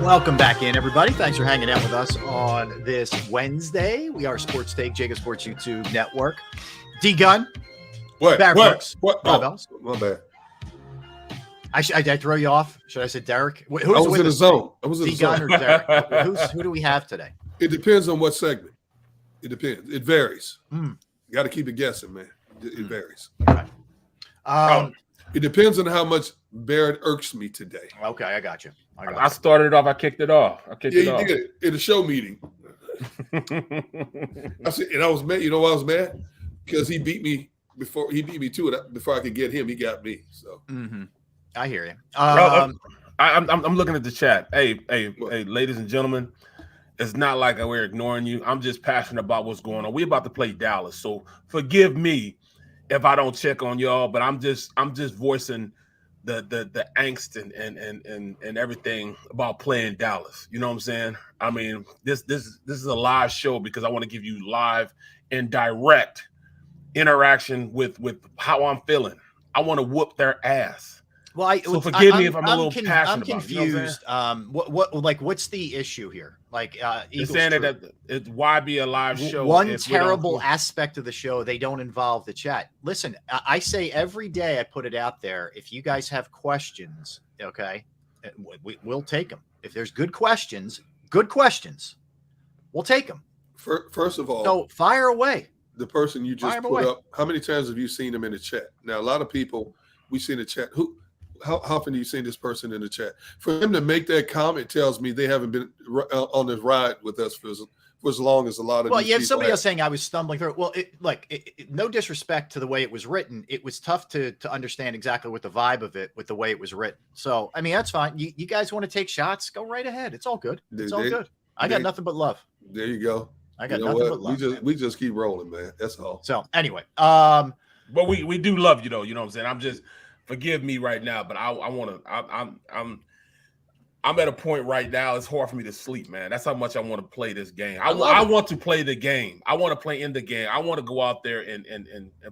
Welcome back in, everybody. Thanks for hanging out with us on this Wednesday. We are Sports Take, JAKIB Sports YouTube Network. D-Gun. What? Rob Ellis. My bad. Did I throw you off? Should I say Derek? I was in the zone. D-Gun or Derek? Who do we have today? It depends on what segment. It depends. It varies. You got to keep it guessing, man. It varies. Okay. It depends on how much Barrett irks me today. Okay, I got you. I started it off. I kicked it off. You did in a show meeting. I said, and I was mad. You know why I was mad? Because he beat me before. He beat me to it before I could get him. He got me. So I hear you. I'm looking at the chat. Hey, ladies and gentlemen. It's not like we're ignoring you. I'm just passionate about what's going on. We're about to play Dallas, so forgive me if I don't check on y'all. But I'm just voicing the angst and everything about playing Dallas. You know what I'm saying? I mean, this is a live show because I want to give you live and direct interaction with how I'm feeling. I want to whoop their ass. Well, so forgive me if I'm a little passionate. I'm confused. What's the issue here? Like, you're saying that it's why be a live show? One terrible aspect of the show, they don't involve the chat. Listen, I say every day, I put it out there. If you guys have questions, okay, we'll take them. If there's good questions, we'll take them. First of all, so fire away. The person you just put up. How many times have you seen them in the chat? Now, a lot of people we see in the chat. How often do you see this person in the chat? For them to make that comment tells me they haven't been on this ride with us for as long as a lot of. Well, you have somebody else saying I was stumbling through it. Well, no disrespect to the way it was written. It was tough to understand exactly what the vibe of it with the way it was written. So, I mean, that's fine. You guys want to take shots? Go right ahead. It's all good. It's all good. I got nothing but love. There you go. I got nothing but love. We just keep rolling, man. That's all. So anyway, but we do love you though. You know what I'm saying? Forgive me right now, but I'm at a point right now. It's hard for me to sleep, man. That's how much I want to play this game. I want to play the game. I want to play in the game. I want to go out there and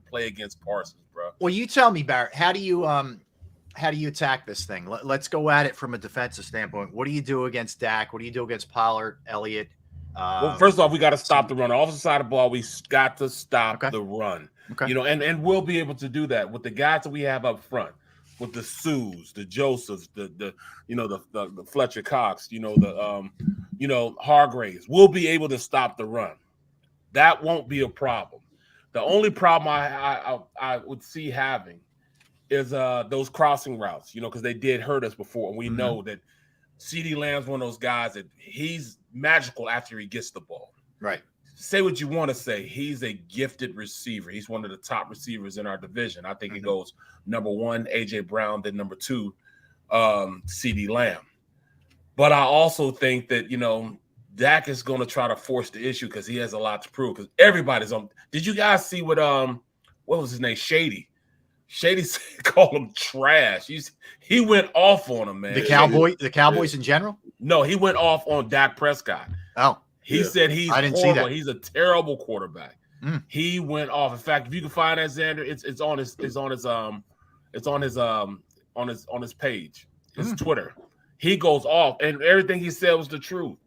play against Parsons, bro. Well, you tell me, Barrett. How do you attack this thing? Let's go at it from a defensive standpoint. What do you do against Dak? What do you do against Pollard, Elliott? Well, first off, we got to stop the run. Offensive side of the ball, we got to stop the run. Okay. You know, and we'll be able to do that with the guys that we have up front, with the Sues, the Josephs, the Fletcher Cox, the Hargraves. We'll be able to stop the run. That won't be a problem. The only problem I would see having is those crossing routes, because they did hurt us before, and we know that CeeDee Lamb's one of those guys that he's magical after he gets the ball. Right. Say what you want to say. He's a gifted receiver. He's one of the top receivers in our division. I think he goes number 1, A.J. Brown, then number 2, CeeDee Lamb. But I also think that, Dak is going to try to force the issue because he has a lot to prove. Because everybody's on. Did you guys see what was his name? Shady. Shady called him trash. He went off on him, man. The Cowboys in general? No, he went off on Dak Prescott. Oh. He said he's I didn't horrible. see that. He's a terrible quarterback. He went off. In fact, if you can find that, Xander, it's on his page, his Twitter. He goes off, and everything he said was the truth.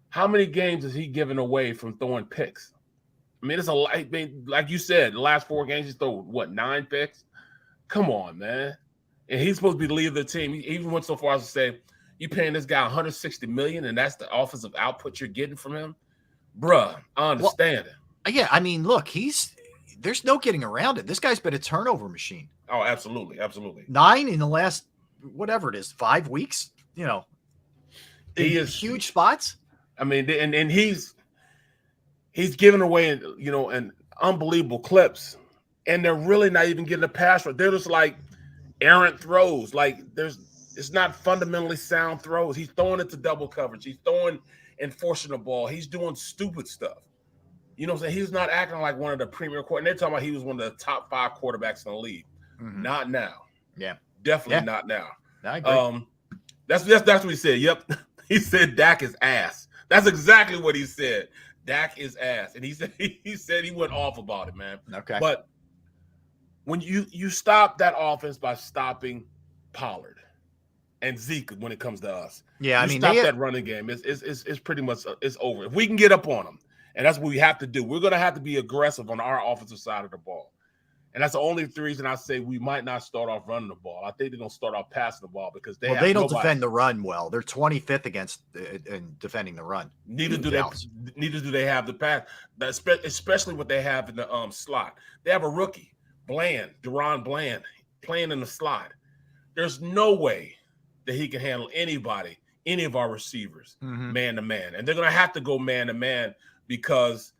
How many games has he given away from throwing picks? I mean, like you said, the last 4 games he's thrown 9 picks? Come on, man. And he's supposed to be the leader of the team. He even went so far as to say, you paying this guy $160 million, and that's the offensive output you're getting from him, bruh. I understand it. Yeah, I mean, look, there's no getting around it. This guy's been a turnover machine. Oh, absolutely. 9 in the last, whatever it is, 5 weeks. He is huge spots. I mean, and he's giving away, an unbelievable clips, and they're really not even getting a pass. They're just like errant throws. Like it's not fundamentally sound throws. He's throwing it to double coverage. He's throwing and forcing the ball. He's doing stupid stuff. You know what I'm saying? He's not acting like one of the premier quarterbacks. They're talking about he was one of the top 5 quarterbacks in the league. Not now. Yeah. Definitely not now. I agree. That's what he said. Yep. He said Dak is ass. That's exactly what he said. Dak is ass. And he said he went off about it, man. Okay. But when you stop that offense by stopping Pollard, and Zeke when it comes to us. Yeah, I mean, stop that running game. It's pretty much it's over. If we can get up on them, and that's what we have to do. We're going to have to be aggressive on our offensive side of the ball. And that's the only reason I say we might not start off running the ball. I think they're going to start off passing the ball because they don't defend the run well. They're 25th against in defending the run. Neither do they have the pass, especially what they have in the slot. They have a rookie, Deron Bland, playing in the slot. There's no way that he can handle anybody, any of our receivers, man to man. And they're going to have to go man to man because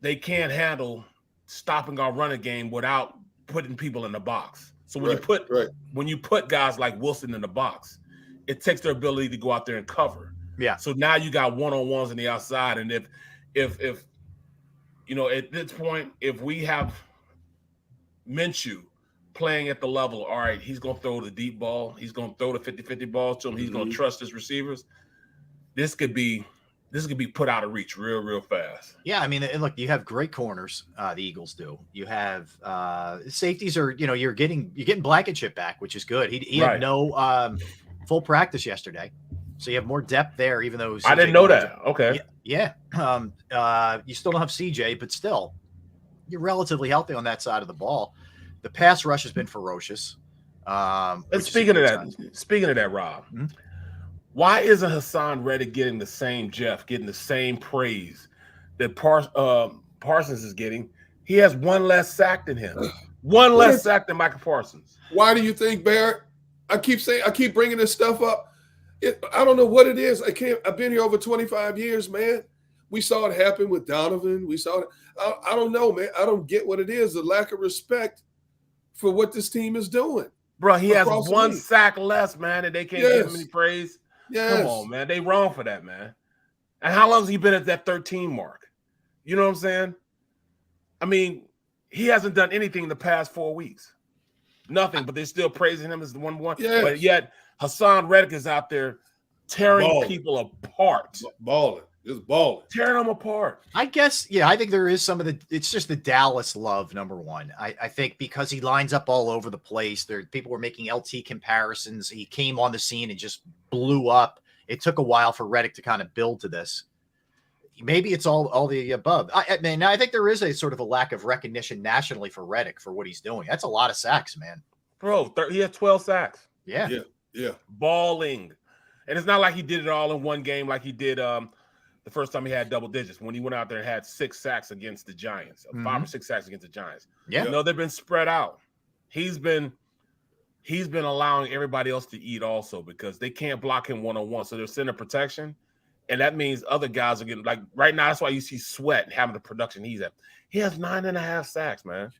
they can't handle stopping our running game without putting people in the box. So when you put guys like Wilson in the box, it takes their ability to go out there and cover. Yeah. So now you got one-on-ones on the outside, and if at this point, if we have Minshew playing at the level, all right, he's going to throw the deep ball, he's going to throw the 50-50 balls to him, he's going to trust his receivers. This could be put out of reach real fast. Yeah, I mean, and look, you have great corners. The Eagles do. You have safeties are, you're getting Blankenship back, which is good. He had no full practice yesterday, so you have more depth there. Even though I didn't know that. Okay. Yeah. You still don't have CJ, but still, you're relatively healthy on that side of the ball. The pass rush has been ferocious. And speaking of that, Rob. Mm-hmm. Why isn't Hassan Reddick getting the same praise that Parsons is getting? He has one less sack than him. One less sack than Michael Parsons. Why do you think, Barrett? I keep bringing this stuff up. I don't know what it is. I've been here over 25 years, man. We saw it happen with Donovan. We saw it. I don't know, man. I don't get what it is. The lack of respect for what this team is doing. Bro, he has one sack less, man, and they can't give him any praise. Yes. Come on, man. They wrong for that, man. And how long has he been at that 13 mark? You know what I'm saying? I mean, he hasn't done anything the past 4 weeks. Nothing, but they're still praising him as the 1-1. Yes. But yet, Hassan Reddick is out there tearing people apart. Just balling. Tearing them apart. I guess, I think there is it's just the Dallas love, number one. I think because he lines up all over the place, people were making LT comparisons. He came on the scene and just blew up. It took a while for Reddick to kind of build to this. Maybe it's all the above. I think there is a sort of a lack of recognition nationally for Reddick for what he's doing. That's a lot of sacks, man. Bro, he had 12 sacks. Yeah. Balling. And it's not like he did it all in one game like he did the first time he had double digits when he went out there and had 6 sacks against the Giants, 5 or 6 sacks against the Giants. Yeah. No, they've been spread out. He's been allowing everybody else to eat also because they can't block him one-on-one. So they're center protection. And that means other guys are getting, like right now, that's why you see Sweat having the production he's at. He has 9.5 sacks, man.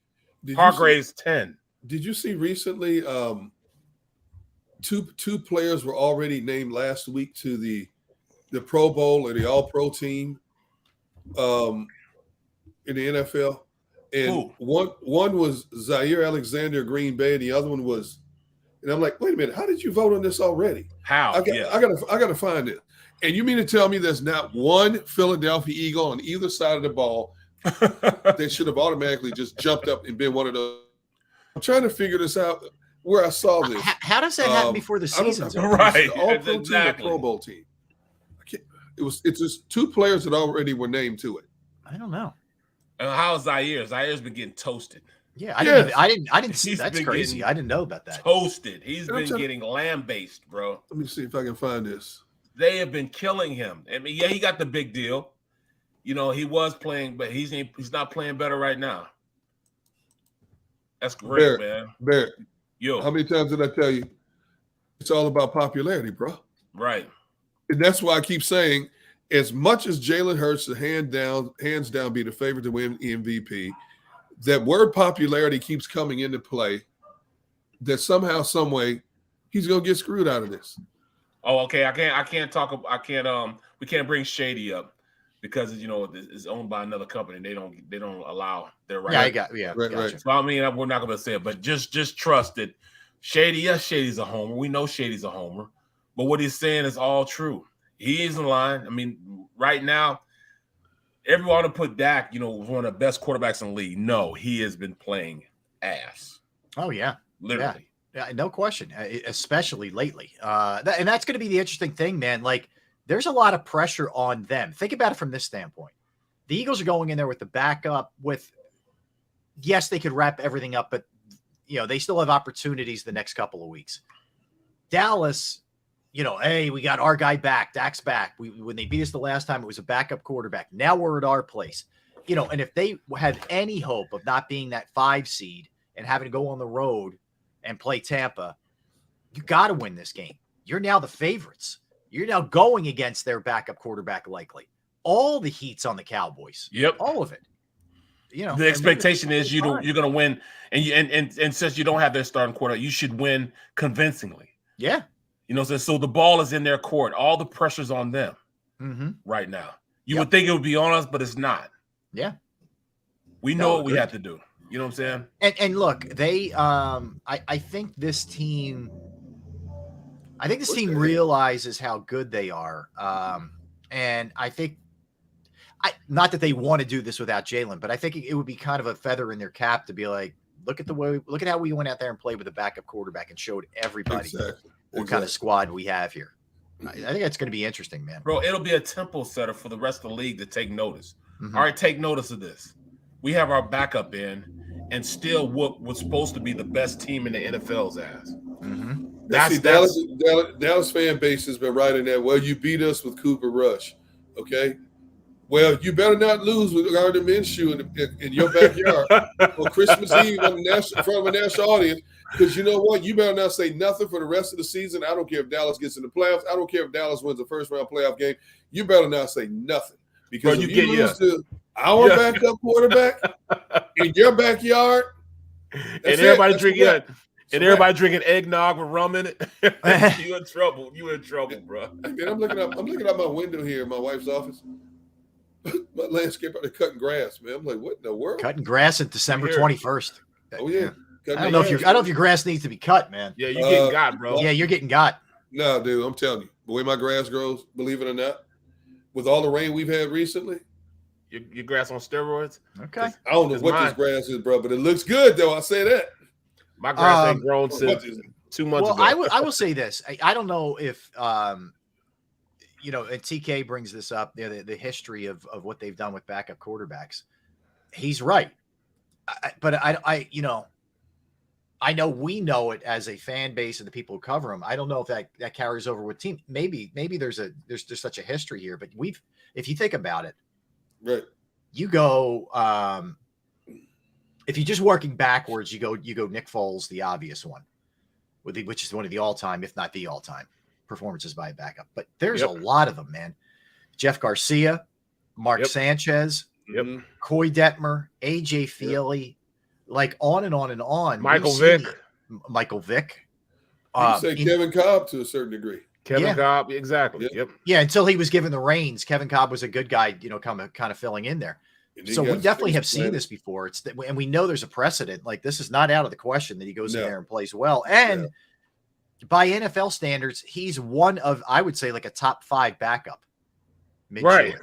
Hargrave's 10. Did you see recently two players were already named last week to the Pro Bowl or the All-Pro team in the NFL? And one was Zaire Alexander, Green Bay, and the other one was, and I'm like, wait a minute, how did you vote on this already? How? I gotta find it. And you mean to tell me there's not one Philadelphia Eagle on either side of the ball that should have automatically just jumped up and been one of those? I'm trying to figure this out where I saw this. How does that happen before the season's over? Right. All-Pro team or Pro Bowl team? It's just 2 players that already were named to it. I don't know. And how's Zaire? Zaire's been getting toasted. Yeah, I didn't see. That's crazy. I didn't know about that. Toasted. He's been getting lamb-based, bro. Let me see if I can find this. They have been killing him. I mean, yeah, he got the big deal. He was playing, but he's not playing better right now. That's great, man. Barrett, yo, how many times did I tell you? It's all about popularity, bro. Right. And that's why I keep saying, as much as Jalen Hurts, hands down, be the favorite to win MVP, that word popularity keeps coming into play. That somehow, some way, he's gonna get screwed out of this. Oh, okay. We can't bring Shady up because it's owned by another company. They don't allow their right. Right. So I mean, we're not gonna say it, but just trust that Shady. Yes, Shady's a homer. We know Shady's a homer, but what he's saying is all true. He is in line. I mean, right now, everyone to put Dak, one of the best quarterbacks in the league. No, he has been playing ass. Oh yeah, literally. No question, especially lately. And that's going to be the interesting thing, man. Like, there's a lot of pressure on them. Think about it from this standpoint. The Eagles are going in there with the backup yes, they could wrap everything up, but, they still have opportunities the next couple of weeks. Dallas, hey, we got our guy back. Dak's back. When they beat us the last time, it was a backup quarterback. Now we're at our place. And if they had any hope of not being that 5 seed and having to go on the road and play Tampa, you got to win this game. You're now the favorites. You're now going against their backup quarterback likely. All the heat's on the Cowboys. Yep. All of it. The expectation is you're going to win, and since you don't have their starting quarterback, you should win convincingly. Yeah. So the ball is in their court. All the pressure's on them right now. You would think it would be on us, but it's not. Yeah. We know what we have to do. You know what I'm saying? And look, they I think this team realizes how good they are. And I think not that they want to do this without Jalen, but I think it would be kind of a feather in their cap to be like, look at how we went out there and played with a backup quarterback and showed everybody what kind of squad we have here. I think that's going to be interesting, man. Bro, it'll be a tempo setter for the rest of the league to take notice. All right, take notice of this. We have our backup in and still whoop what's supposed to be the best team in the NFL's ass. Dallas fan base has been writing that, well, you beat us with Cooper Rush, okay? Well, you better not lose with Gardner Minshew in your backyard on Christmas Eve in front of a national audience, because you know what? You better not say nothing for the rest of the season. I don't care if Dallas gets in the playoffs. I don't care if Dallas wins the first-round playoff game. You better not say nothing. Because if you lose to our backup quarterback in your backyard, and everybody drinking eggnog with rum in it, you in trouble. You in trouble, bro. Man, I'm looking out my window here in my wife's office. My landscaper, they're cutting grass, man. I'm like, what in the world? Cutting grass at December 21st. Oh yeah. I don't know if your grass needs to be cut, man. Yeah, you're getting got, bro. Yeah, you're getting got. No, dude, I'm telling you, the way my grass grows, believe it or not, with all the rain we've had recently. Your grass on steroids? Okay. I don't know what this grass is, bro, but it looks good, though. I say that. My grass ain't grown since 2 months ago. I will say this. I don't know if and TK brings this up, the history of what they've done with backup quarterbacks. He's right. I know we know it as a fan base and the people who cover them. I don't know if that carries over with team. Maybe there's such a history here, but if you think about it, right? You go if you're just working backwards, you go Nick Foles, the obvious one, which is one of the all-time, if not the all-time performances by a backup. But there's a lot of them, man. Jeff Garcia, Mark Sanchez, Coy Detmer, AJ Feely. Like on and on and on. Michael Vick. You say Kevin Cobb to a certain degree. Kevin Cobb, exactly. Yep. Yeah, until he was given the reins, Kevin Cobb was a good guy, kind of filling in there. So we definitely have seen this before. And we know there's a precedent. Like, this is not out of the question that he goes in there and plays well. And by NFL standards, he's one of, I would say, like a top 5 backup. Right.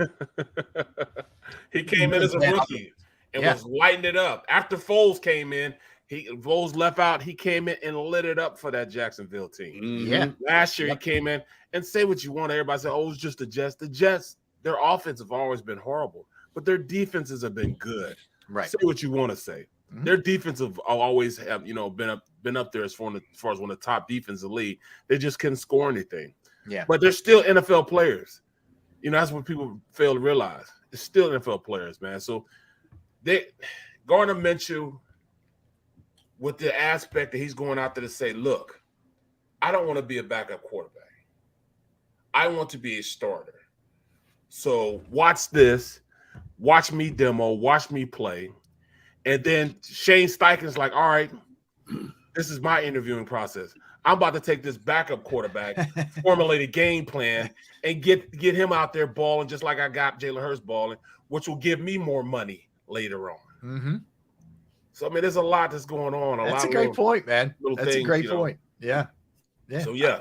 He came in as a rookie. And was lighting it up. After Foles came in, Foles left out. He came in and lit it up for that Jacksonville team. Yeah. Last year he came in, and say what you want. Everybody say, "Oh, it's just the Jets." The Jets, their offense have always been horrible, but their defenses have been good. Right. Say what you want to say. Their defense have always have been up there as far as one of the top defenses in the league. They just couldn't score anything. Yeah. But they're still NFL players. That's what people fail to realize. It's still NFL players, man. So. Gardner Minshew, with the aspect that he's going out there to say, look, I don't want to be a backup quarterback. I want to be a starter. So watch this. Watch me demo. Watch me play. And then Shane Steichen's like, all right, this is my interviewing process. I'm about to take this backup quarterback, formulate a game plan, and get him out there balling just like I got Jalen Hurts balling, which will give me more money later on. So, I mean, there's a lot that's going on. That's a great point, man. That's a great point. Yeah. So, yeah.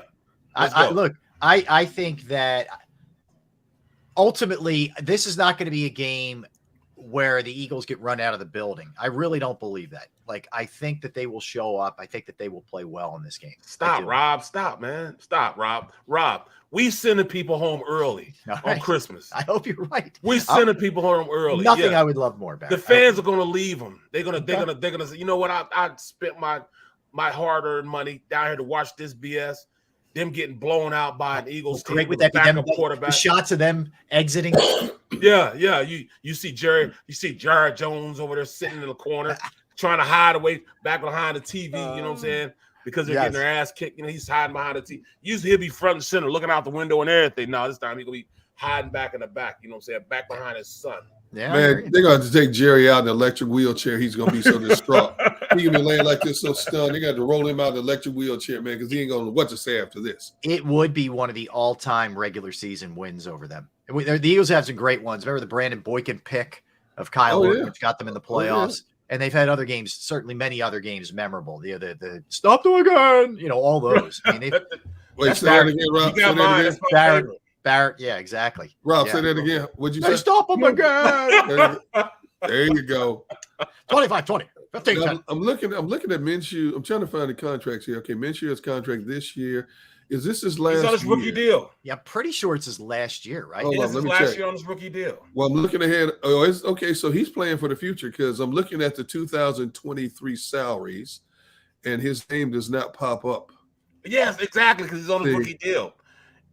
I think that ultimately this is not going to be a game where the Eagles get run out of the building. I really don't believe that. Like, I think that they will show up. I think that they will play well in this game. Stop, Rob. Stop, man. Stop, Rob. Rob, we sending people home early on Christmas. I hope you're right. We sending people home early. Nothing I would love more about. The fans are gonna leave them. They're gonna say, you know what? I spent my hard-earned money down here to watch this BS. Them getting blown out by an Eagles team with that backup quarterback. The shots of them exiting. Yeah. You see Jared Jones over there sitting in the corner, trying to hide away back behind the TV. You know what I'm saying? Because they're getting their ass kicked. You know, he's hiding behind the TV. Usually he'll be front and center, looking out the window and everything. No, this time he's gonna be hiding back in the back. You know what I'm saying? Back behind his son. Yeah, man, they're going to take Jerry out in the electric wheelchair. He's going to be so distraught. He can be laying like this, so stunned. They got to roll him out in the electric wheelchair, man, because he ain't going to know what to say after this. It would be one of the all-time regular season wins over them. The Eagles have some great ones. Remember the Brandon Boykin pick of Kyle Orton, which got them in the playoffs. And they've had other games, certainly many other games memorable. The stop them again, all those. I mean, wait, say that again, Rob. You got mine. Barrett, yeah, exactly. Rob, say that again. What'd you say? Stop them again. There you go. 25, 20, 15. Now, I'm looking at Minshew. I'm trying to find the contracts here. Okay, Minshew has contract this year. Is this his last? He's on his rookie deal. Yeah, I'm pretty sure it's his last year, right? It is his last year on his rookie deal. Well, I'm looking ahead. Oh, it's okay. So he's playing for the future because I'm looking at the 2023 salaries, and his name does not pop up. Yes, exactly, because he's on his rookie deal.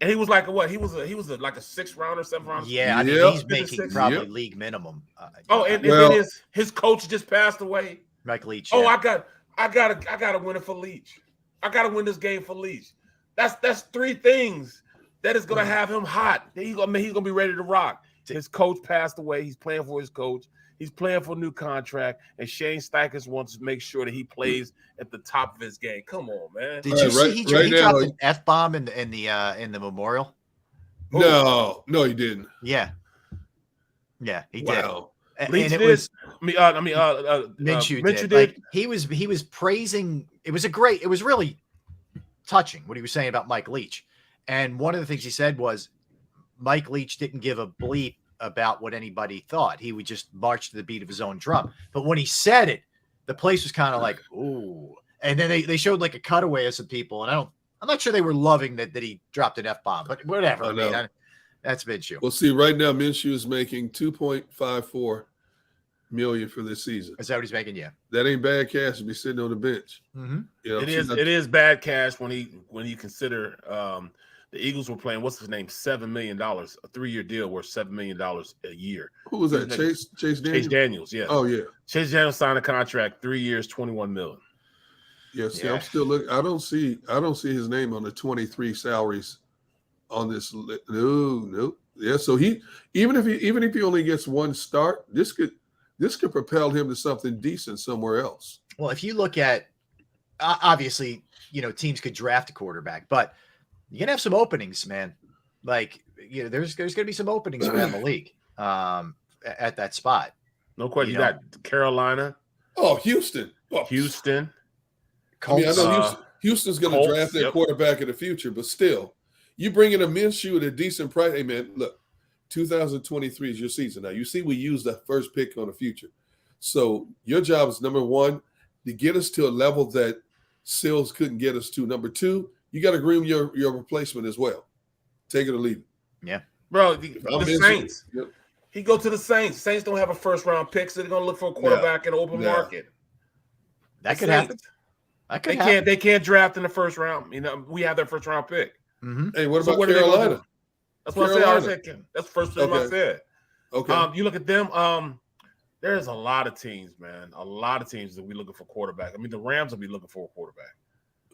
And he was like what? He was like a 6th rounder, 7th rounder. Yeah, I mean, he's making probably league minimum. And then his coach just passed away. Mike Leach. Oh, yeah. I gotta win it for Leach. I gotta win this game for Leach. That's 3 things that is gonna have him hot. He's gonna be ready to rock. His coach passed away. He's playing for his coach. He's playing for a new contract, and Shane Steichen wants to make sure that he plays at the top of his game. Come on, man! Did you see he dropped an F-bomb in the memorial? No, he didn't. Yeah, he did. Wow. And it was Minshew did. Like, he was praising. It was really touching what he was saying about Mike Leach. And one of the things he said was Mike Leach didn't give a bleep about what anybody thought. He would just march to the beat of his own drum. But when he said it, the place was kind of like, ooh. And then they showed like a cutaway of some people, and I'm not sure they were loving that he dropped an F-bomb, but whatever. I mean, that's Minshew. Well, see, right now Minshew is making $2.54 million for this season. Is that what he's making? Yeah. That ain't bad cash to be sitting on the bench. Mm-hmm. It is bad cash when you consider the Eagles were playing, what's his name, $7 million, a 3-year deal worth $7 million a year. Who was that? Chase Daniels? Chase Daniels, yeah. Oh, yeah. Chase Daniels signed a contract, 3 years, $21 million. Yeah, see, I'm still looking. I don't see his name on the 23 salaries on this. No. Yeah, so even if he only gets one start, this could propel him to something decent somewhere else. Well, if you look at obviously, teams could draft a quarterback, but you're gonna have some openings, man. Like, there's gonna be some openings around the league at that spot. No question. You got Carolina. Oh, Houston. Houston. Colts. I know Houston's gonna draft their quarterback in the future, but still, you bring in a Minshew at a decent price. Hey, man, look, 2023 is your season now. You see, we used the first pick on the future. So your job is, number one, to get us to a level that Sills couldn't get us to. Number two, you got to groom your replacement as well. Take it or leave it. Yeah. Bro, the Saints. Yep. He go to the Saints. Saints don't have a first-round pick, so they're going to look for a quarterback in the open market. That could happen. They can't draft in the first round. We have their first-round pick. Mm-hmm. Hey, what about Carolina? That's what I said. That's the first thing I said. Okay. You look at them. There's a lot of teams, man. A lot of teams that we looking for quarterback. I mean, the Rams will be looking for a quarterback.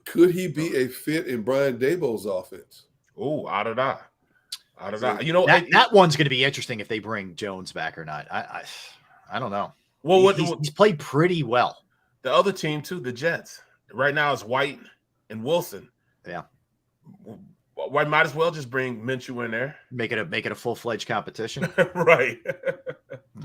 Could he be a fit in Brian Daboll's offense? Oh, out of that. That one's going to be interesting if they bring Jones back or not. I don't know. Well, he's played pretty well. The other team too, the Jets. Right now is White and Wilson. Yeah. White might as well just bring Minshew in there. Make it a full-fledged competition. Right.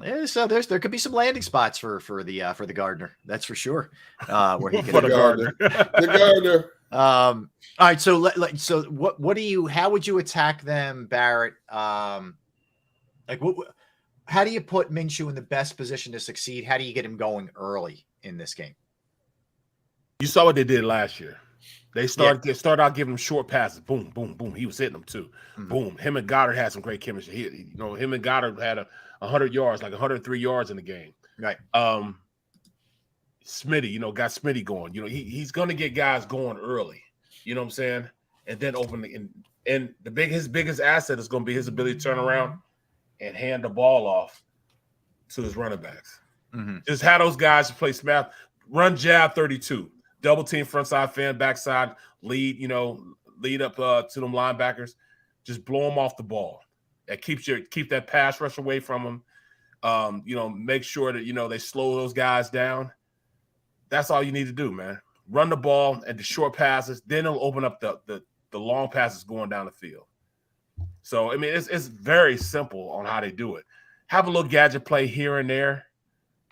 Yeah, so there could be some landing spots for the Gardner. That's for sure. Where he can for the Gardner. The Gardner. All right. So how would you attack them, Barrett? how do you put Minshew in the best position to succeed? How do you get him going early in this game? You saw what they did last year. They started out giving him short passes. Boom, boom, boom. He was hitting them too. Boom. Him and Goddard had some great chemistry. Him and Goddard had 100 yards, like 103 yards in the game. Right. Smitty, got Smitty going. He's going to get guys going early. You know what I'm saying? And then his biggest asset is going to be his ability to turn around and hand the ball off to his running backs. Just have those guys play smash, run jab 32, double team front side fan, backside, lead up to them linebackers. Just blow them off the ball. That keep that pass rush away from them. Make sure that they slow those guys down. That's all you need to do, man. Run the ball and the short passes, then it'll open up the long passes going down the field. So, I mean, it's very simple on how they do it. Have a little gadget play here and there,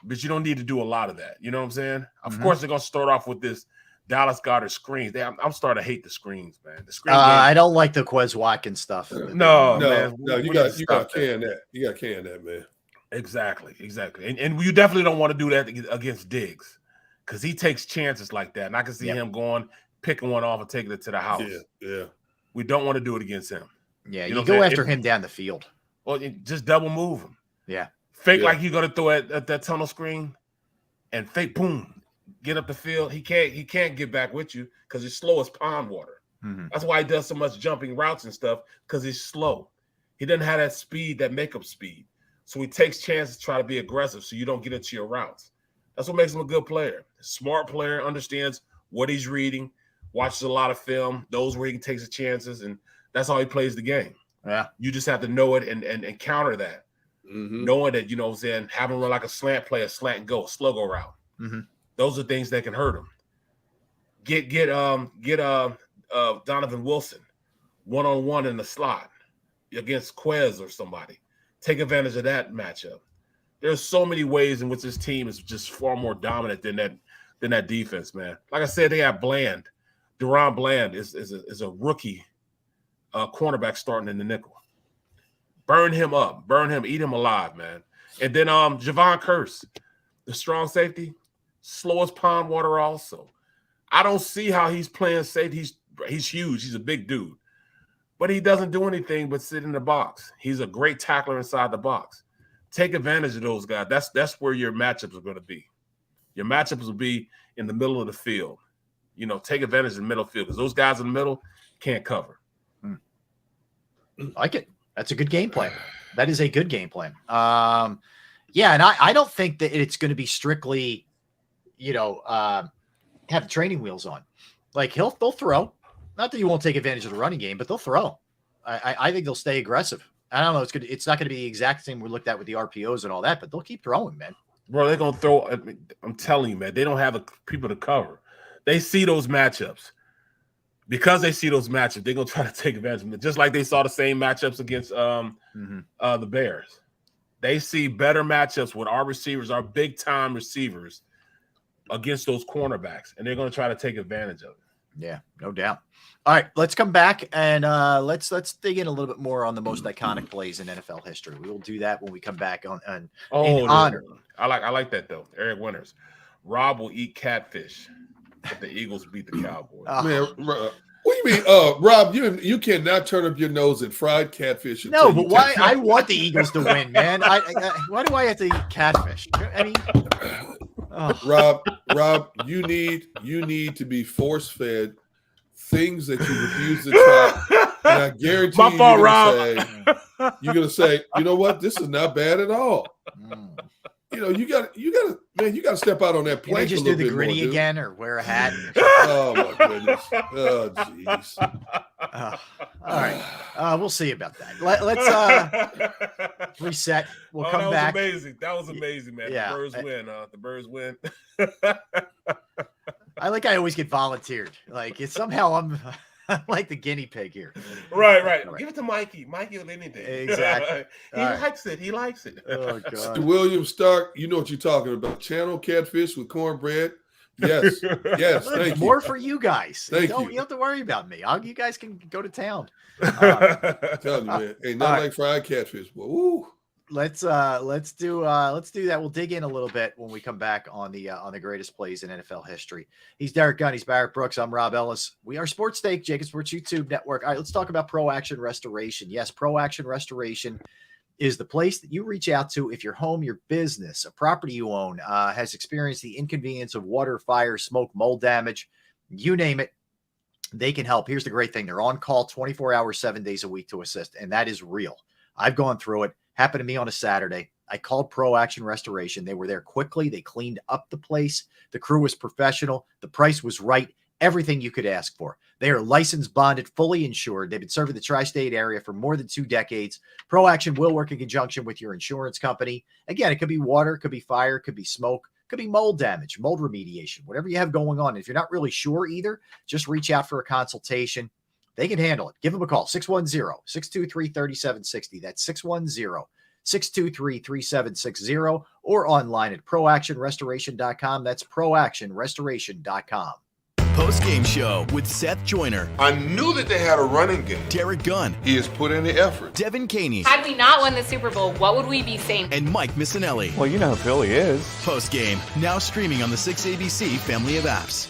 but you don't need to do a lot of that. You know what I'm saying? Of course, they're going to start off with this Dallas Goedert screens. I'm starting to hate the screens, man. The screen I don't like the Quez Watkins stuff. No, you got to can that. You got to can that, man. Exactly. And you definitely don't want to do that against Diggs because he takes chances like that. And I can see him picking one off and taking it to the house. Yeah. We don't want to do it against him. Yeah, you go after him down the field. Well, just double move him. Yeah. Fake like you're going to throw at that tunnel screen and fake, boom, get up the field. He can't get back with you because he's slow as pond water. That's why he does so much jumping routes and stuff because he's slow. He doesn't have that speed, that makeup speed. So he takes chances to try to be aggressive so you don't get into your routes. That's what makes him a good player. A smart player, understands what he's reading, watches a lot of film, knows where he can take his chances, and that's how he plays the game. Yeah. You just have to know it and counter that. Knowing that, what I'm saying, having run like a slant play, a slant and go, a sluggo route. Those are things that can hurt him. Get Donovan Wilson one-on-one in the slot against Quez or somebody. Take advantage of that matchup. There's so many ways in which this team is just far more dominant than that defense, man. Like I said, they have Bland. Deron Bland is a rookie cornerback starting in the nickel. Burn him up. Burn him. Eat him alive, man. And then Javon Curse, the strong safety, slow as pond water also. I don't see how he's playing safety. He's huge. He's a big dude. But he doesn't do anything but sit in the box. He's a great tackler inside the box. Take advantage of those guys. That's where your matchups are going to be. Your matchups will be in the middle of the field. Take advantage of the middle field because those guys in the middle can't cover. I like it. That's a good game plan. That is a good game plan. Yeah, and I don't think that it's going to be strictly, have the training wheels on. Like they'll throw. Not that you won't take advantage of the running game, but they'll throw. I think they'll stay aggressive. I don't know. It's not going to be the exact same we looked at with the RPOs and all that, but they'll keep throwing, man. Bro, they're going to throw. I'm telling you, man, they don't have people to cover. They see those matchups. Because they see those matchups, they're going to try to take advantage of them. Just like they saw the same matchups against the Bears. They see better matchups with our receivers, our big-time receivers, against those cornerbacks, and they're going to try to take advantage of it. Yeah, no doubt. All right, let's come back and let's dig in a little bit more on the most iconic plays in NFL history. We will do that when we come back in honor. I like that though. Eric Winters. Rob will eat catfish if the Eagles beat the Cowboys. Man, what do you mean, Rob? You cannot turn up your nose at fried catfish. No, but why? I want the Eagles to win, man. Why do I have to eat catfish? I mean, Rob, you need to be force fed things that you refuse to try. And I guarantee you're gonna say, you know what, this is not bad at all. You gotta step out on that plane. Can I just do the gritty again or wear a hat? Oh my goodness. Oh jeez. All right. We'll see about that. Let's reset. We'll come back. That was amazing, man. Yeah. The Birds win. I always get volunteered. Like it's somehow I'm like the guinea pig here. Right. Give it to Mikey. Mikey will anything. Exactly. He likes it. Oh God. William Stark, you know what you're talking about. Channel catfish with cornbread. Yes. Thank you. More for you guys. You don't have to worry about me. You guys can go to town. I'm telling you, man. Ain't nothing like fried catfish. But ooh. let's do that. We'll dig in a little bit when we come back on the greatest plays in NFL history. He's Derek Gunn. He's Barrett Brooks. I'm Rob Ellis. We are Sports Take, JAKIB Sports YouTube Network. All right, let's talk about Pro Action Restoration. Yes, Pro Action Restoration is the place that you reach out to if your home, your business, a property you own has experienced the inconvenience of water, fire, smoke, mold damage. You name it, they can help. Here's the great thing. They're on call 24 hours, 7 days a week to assist, and that is real. I've gone through it. Happened to me on a Saturday. I called Pro Action Restoration. They were there quickly. They cleaned up the place. The crew was professional. The price was right. Everything you could ask for. They are licensed, bonded, fully insured. They've been serving the tri-state area for more than 2 decades. Pro Action will work in conjunction with your insurance company. Again, it could be water, it could be fire, it could be smoke, it could be mold damage, mold remediation, whatever you have going on. If you're not really sure either, just reach out for a consultation. They can handle it. Give them a call, 610-623-3760. That's 610-623-3760, or online at proactionrestoration.com. That's proactionrestoration.com. Post-game show with Seth Joyner. I knew that they had a running game. Derek Gunn. He has put in the effort. Devin Caney. Had we not won the Super Bowl, what would we be saying? And Mike Missinelli. Well, you know who Philly is. Post-game, now streaming on the 6ABC family of apps.